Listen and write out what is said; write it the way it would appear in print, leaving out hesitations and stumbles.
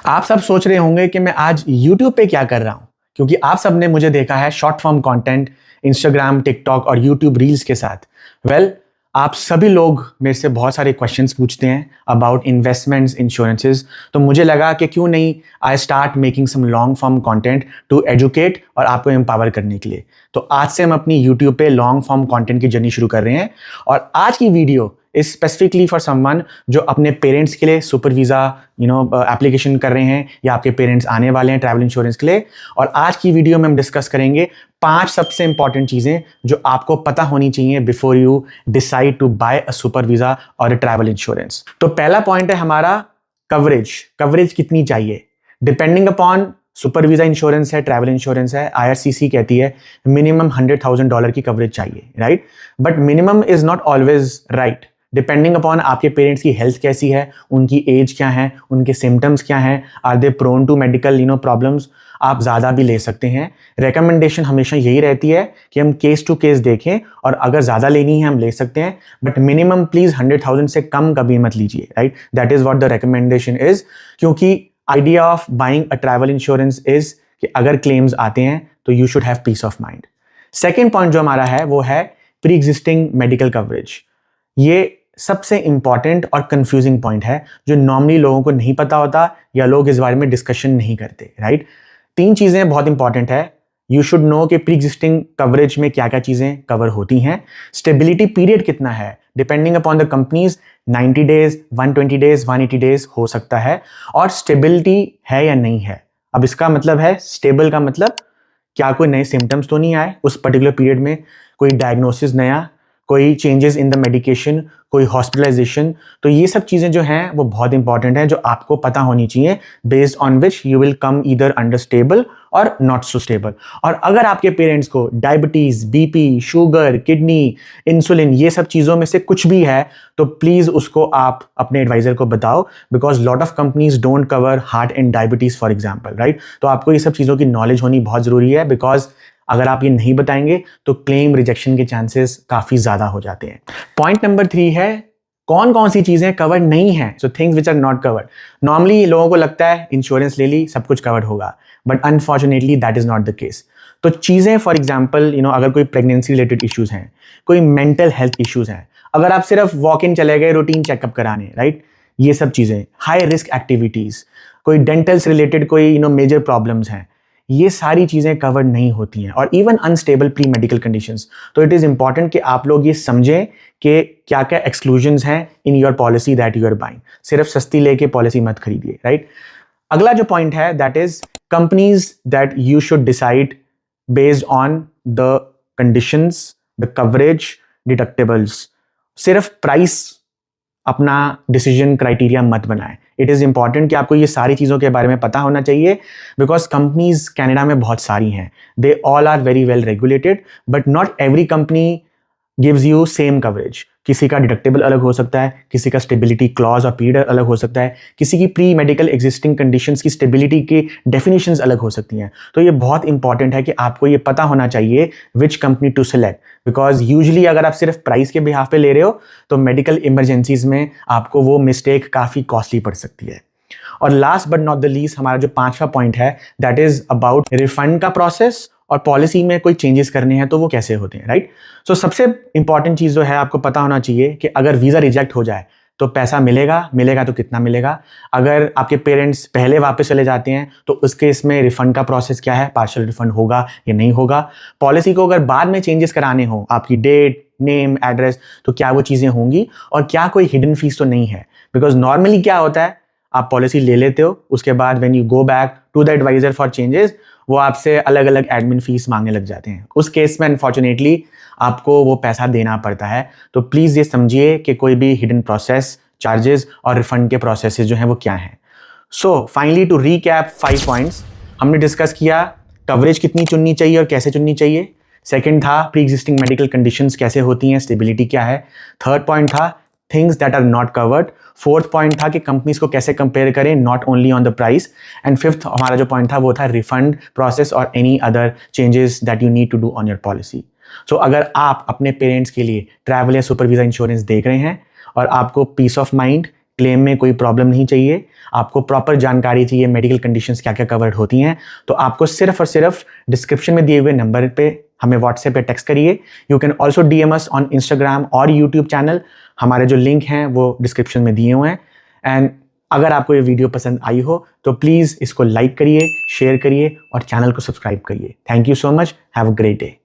आप सब सोच रहे होंगे कि मैं आज YouTube पे क्या कर रहा हूँ, क्योंकि आप सब ने मुझे देखा है short form content Instagram, TikTok और YouTube रील्स के साथ। आप सभी लोग मेरे से बहुत सारे क्वेश्चंस पूछते हैं अबाउट इन्वेस्टमेंट्स, इंश्योरेंसेस, तो मुझे लगा कि क्यों नहीं I start making some long form content to educate और आपको एम्पावर करने के लिए। तो आज से हम अपनी YouTube पे लॉन्ग फॉर्म कंटेंट की जर्नी शुरू कर रहे हैं और आज की video is specifically for someone जो अपने पेरेंट्स के लिए सुपर वीज़ा एप्लीकेशन कर रहे हैं या आपके पेरेंट्स आने वाले हैं ट्रैवल इंश्योरेंस के लिए। और आज की वीडियो में हम डिस्कस करेंगे 5 सबसे इंपॉर्टेंट चीज़ें जो आपको पता होनी चाहिए before you decide to buy a super visa और अ ट्रैवल इंश्योरेंस। तो पहला पॉइंट है हमारा कवरेज कितनी चाहिए। Depending upon super visa insurance है, ट्रैवल इंश्योरेंस है, IRCC कहती है मिनिमम $100,000 की कवरेज चाहिए, right. But minimum is not always right. Depending upon आपके पेरेंट्स की हेल्थ कैसी है, उनकी एज क्या है, उनके सिम्टम्स क्या हैं, are they prone to medical problems, आप ज़्यादा भी ले सकते हैं। रिकमेंडेशन हमेशा यही रहती है कि हम केस टू केस देखें और अगर ज़्यादा लेनी है हम ले सकते हैं, बट मिनिमम प्लीज़ 100,000 से कम कभी मत लीजिए, right. That is what the recommendation is, क्योंकि idea of buying a travel insurance is कि अगर क्लेम्स आते हैं तो you should have peace of mind. Second point जो हमारा है वो है प्री एग्जिस्टिंग मेडिकल कवरेज। ये सबसे इंपॉर्टेंट और कंफ्यूजिंग पॉइंट है जो नॉर्मली लोगों को नहीं पता होता या लोग इस बारे में डिस्कशन नहीं करते, राइट। 3 चीजें बहुत इंपॉर्टेंट है। यू शुड नो कि प्री एग्जिस्टिंग कवरेज में क्या क्या चीजें कवर होती हैं। स्टेबिलिटी पीरियड कितना है, depending upon the companies 90 days, 120 days, 180 days हो सकता है। और स्टेबिलिटी है या नहीं है, अब इसका मतलब है स्टेबल का मतलब क्या कोई नए सिम्टम्स तो नहीं आए उस पर्टिकुलर पीरियड में, कोई डायग्नोसिस नया, कोई चेंजेस इन द मेडिकेशन, कोई हॉस्पिटलाइजेशन। तो ये सब चीज़ें जो हैं वो बहुत इंपॉर्टेंट है, जो आपको पता होनी चाहिए, based on which you will come either under stable और नॉट सो स्टेबल। और अगर आपके पेरेंट्स को diabetes, BP, sugar, kidney, insulin, ये सब चीज़ों में से कुछ भी है तो प्लीज़ उसको आप अपने एडवाइज़र को बताओ, because lot of companies don't cover heart and diabetes for example, right. तो आपको ये सब चीज़ों की नॉलेज होनी बहुत ज़रूरी है, बिकॉज अगर आप ये नहीं बताएंगे तो क्लेम रिजेक्शन के चांसेस काफी ज्यादा हो जाते हैं। पॉइंट नंबर 3 है कौन कौन सी चीजें कवर नहीं है। So things which are not covered. Normally लोगों को लगता है इंश्योरेंस ले ली सब कुछ कवर्ड होगा, but unfortunately that is not the case. तो चीजें फॉर एग्जाम्पल अगर कोई प्रेगनेंसी रिलेटेड इश्यूज हैं, कोई मेंटल हेल्थ इश्यूज हैं, अगर आप सिर्फ वॉक इन चले गए रूटीन चेकअप कराने, राइट, ये सब चीजें, हाई रिस्क एक्टिविटीज, कोई डेंटल से रिलेटेड कोई मेजर प्रॉब्लम्स हैं, ये सारी चीजें कवर नहीं होती हैं। और even unstable pre medical conditions. तो इट इज इंपॉर्टेंट कि आप लोग ये समझें कि क्या क्या एक्सक्लूजन्स हैं in your policy that you are buying. सिर्फ सस्ती लेके पॉलिसी मत खरीदिए, राइट। अगला जो पॉइंट है that is companies that you should decide based on the conditions, the coverage, deductibles. सिर्फ प्राइस अपना डिसीजन क्राइटेरिया मत बनाएं। इट इज़ इंपॉर्टेंट कि आपको ये सारी चीज़ों के बारे में पता होना चाहिए, बिकॉज कंपनीज कनाडा में बहुत सारी हैं, they all are very well regulated, but not every company gives you same coverage. किसी का डिडक्टेबल अलग हो सकता है, किसी का स्टेबिलिटी क्लॉज और पीरियड अलग हो सकता है, किसी की प्री मेडिकल एग्जिस्टिंग कंडीशंस की स्टेबिलिटी की डेफिनेशंस अलग हो सकती हैं। तो ये बहुत इंपॉर्टेंट है कि आपको ये पता होना चाहिए which company to select, because usually अगर आप सिर्फ प्राइस के बिहाफ पे ले रहे हो तो मेडिकल इमरजेंसीज में आपको वो मिस्टेक काफ़ी कॉस्टली पड़ सकती है। और last but not the least हमारा जो 5वां पॉइंट है दैट इज अबाउट रिफंड का प्रोसेस, और पॉलिसी में कोई चेंजेस करने हैं तो वो कैसे होते हैं, राइट। सो सबसे इंपॉर्टेंट चीज़ जो है आपको पता होना चाहिए कि अगर वीज़ा रिजेक्ट हो जाए तो पैसा मिलेगा तो कितना मिलेगा। अगर आपके पेरेंट्स पहले वापस चले जाते हैं तो उस केस में रिफंड का प्रोसेस क्या है, पार्शियल रिफंड होगा या नहीं होगा। पॉलिसी को अगर बाद में चेंजेस कराने हो, आपकी डेट, नेम, एड्रेस, तो क्या वो चीज़ें होंगी और क्या कोई हिडन फीस तो नहीं है। बिकॉज नॉर्मली क्या होता है, आप पॉलिसी ले लेते हो, उसके बाद when you go back to the adviser for changes वो आपसे अलग अलग एडमिन फीस मांगने लग जाते हैं। उस केस में अनफॉर्चुनेटली आपको वो पैसा देना पड़ता है। तो प्लीज़ ये समझिए कि कोई भी हिडन प्रोसेस, चार्जेस और रिफंड के प्रोसेसेस जो हैं वो क्या हैं। So finally to recap 5 points हमने डिस्कस किया। कवरेज कितनी चुननी चाहिए और कैसे चुननी चाहिए। सेकंड था प्री एग्जिस्टिंग मेडिकल कंडीशंस कैसे होती हैं, स्टेबिलिटी क्या है। थर्ड पॉइंट था things that are not covered. Fourth point था कि कंपनीज को कैसे कंपेयर करें, not only on the price. And fifth हमारा जो पॉइंट था वो था रिफंड प्रोसेस और any other changes that you need to do on your policy. So अगर आप अपने पेरेंट्स के लिए ट्रैवल या सुपर वीज़ा इंश्योरेंस देख रहे हैं और आपको पीस ऑफ माइंड, क्लेम में कोई प्रॉब्लम नहीं चाहिए, आपको प्रॉपर जानकारी चाहिए मेडिकल कंडीशंस क्या क्या कवर्ड होती हैं, तो आपको सिर्फ और सिर्फ डिस्क्रिप्शन में दिए हुए नंबर पे हमें व्हाट्सएप पे टेक्स्ट करिए। You can also DM us on Instagram और यूट्यूब चैनल, हमारे जो लिंक हैं वो डिस्क्रिप्शन में दिए हुए हैं। एंड अगर आपको ये वीडियो पसंद आई हो तो प्लीज़ इसको लाइक करिए, शेयर करिए और चैनल को सब्सक्राइब करिए। Thank you so much, have a great day.